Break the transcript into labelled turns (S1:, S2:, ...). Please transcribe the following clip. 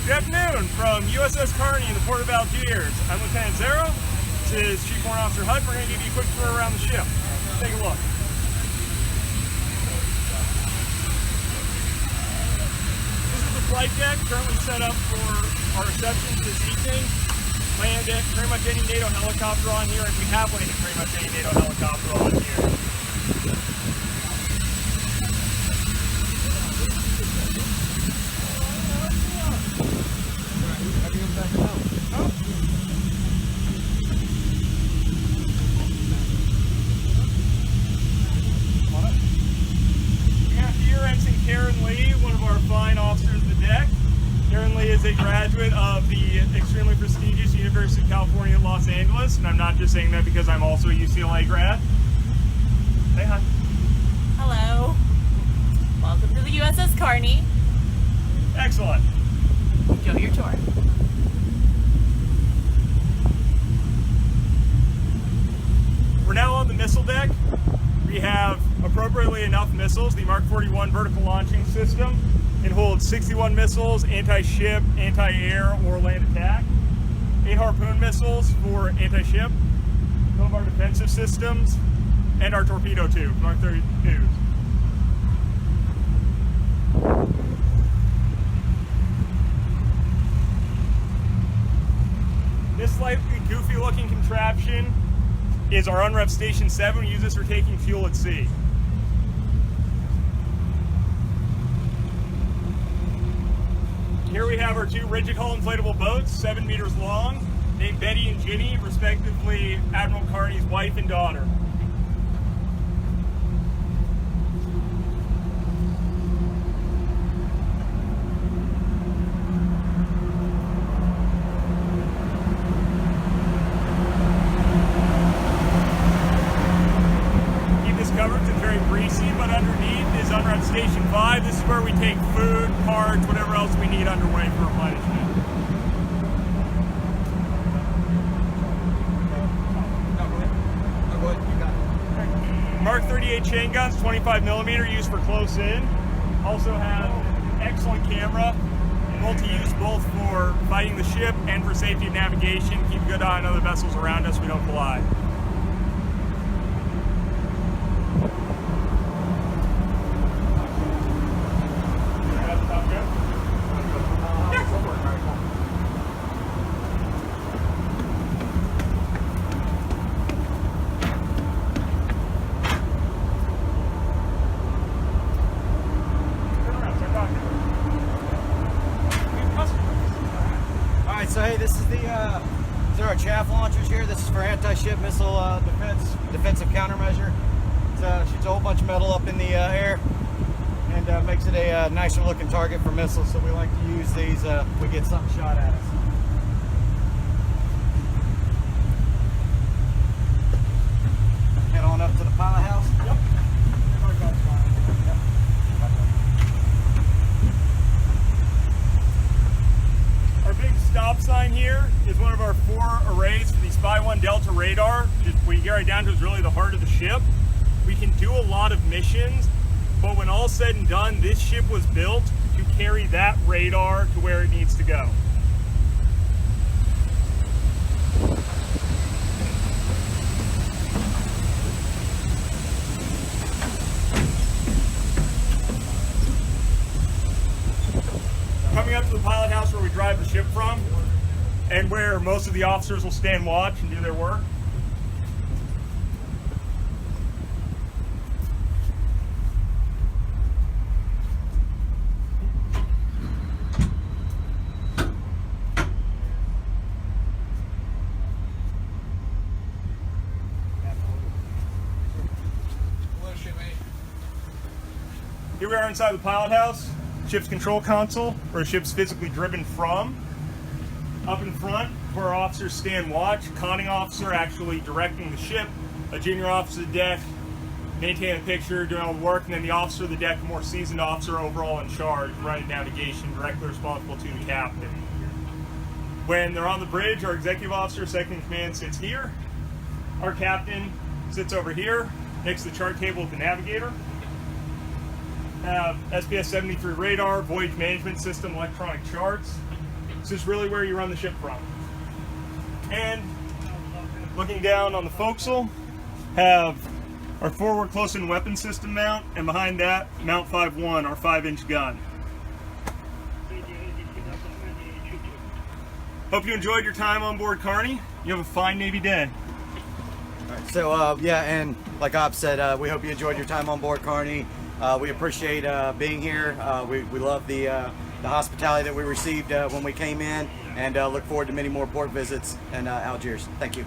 S1: Good afternoon from USS Carney in the port of Algiers. I'm Lieutenant Zero. This is Chief Warrant Officer Hutt. We're going to give you a quick tour around the ship. Take a look. This is the flight deck currently set up for our reception this evening. Landed pretty much any NATO helicopter on here, and we have landed pretty much any NATO helicopter on here. One of our fine officers of the deck. Carney is a graduate of the extremely prestigious University of California at Los Angeles, and I'm not just saying that because I'm also a UCLA grad. Say hi.
S2: Hello. Welcome to the USS Carney.
S1: Excellent.
S2: Enjoy your tour.
S1: We're now on the missile deck. We have appropriately enough missiles. The Mark 41 vertical launching system. It holds 61 missiles, anti-ship, anti-air, or land attack. 8 Harpoon missiles for anti-ship. Some of our defensive systems, and our torpedo tube, Mark 32s. This slightly goofy looking contraption is our unrep Station 7. We use this for taking fuel at sea. Here we have our 2 rigid hull inflatable boats, 7 meters long, named Betty and Ginny, respectively Admiral Carney's wife and daughter. But underneath is unrep Station 5. This is where we take food, parts, whatever else we need underway for replenishment. Mark 38 chain guns, 25 millimeter, used for close in. Also have an excellent camera, multi-use both for fighting the ship and for safety of navigation. Keep a good eye on other vessels around us so we don't collide.
S3: So hey, this is these are our chaff launchers here. This is for anti-ship missile defensive countermeasure. It shoots a whole bunch of metal up in the air and makes it a nicer looking target for missiles. So we like to use these if we get something shot at us. Head on up to the pilot house. Yep.
S1: Our big stop sign here is one of our 4 arrays for the Spy 1 Delta radar. What you get right down to is really the heart of the ship. We can do a lot of missions, but when all said and done, this ship was built to carry that radar to where it needs to go. Coming up to the pilot house where we drive the ship from, and where most of the officers will stand watch and do their work. Here we are inside the pilot house. Ship's control console, where the ship's physically driven from. Up in front, where our officers stand watch, conning officer actually directing the ship, a junior officer of the deck maintaining the picture, doing all the work, and then the officer of the deck, a more seasoned officer overall in charge, running navigation, directly responsible to the captain. When they're on the bridge, our executive officer, second in command, sits here. Our captain sits over here, next to the chart table with the navigator. Have SPS 73 radar, voyage management system, electronic charts. This is really where you run the ship from. And looking down on the forecastle, have our forward close-in weapon system mount, and behind that, Mount 5-1, our 5-inch gun. Hope you enjoyed your time on board Carney. You have a fine Navy day.
S3: All right, so yeah, and like Ob said, we hope you enjoyed your time on board Carney. We appreciate being here. We love the hospitality that we received when we came in, and look forward to many more port visits in Algiers. Thank you.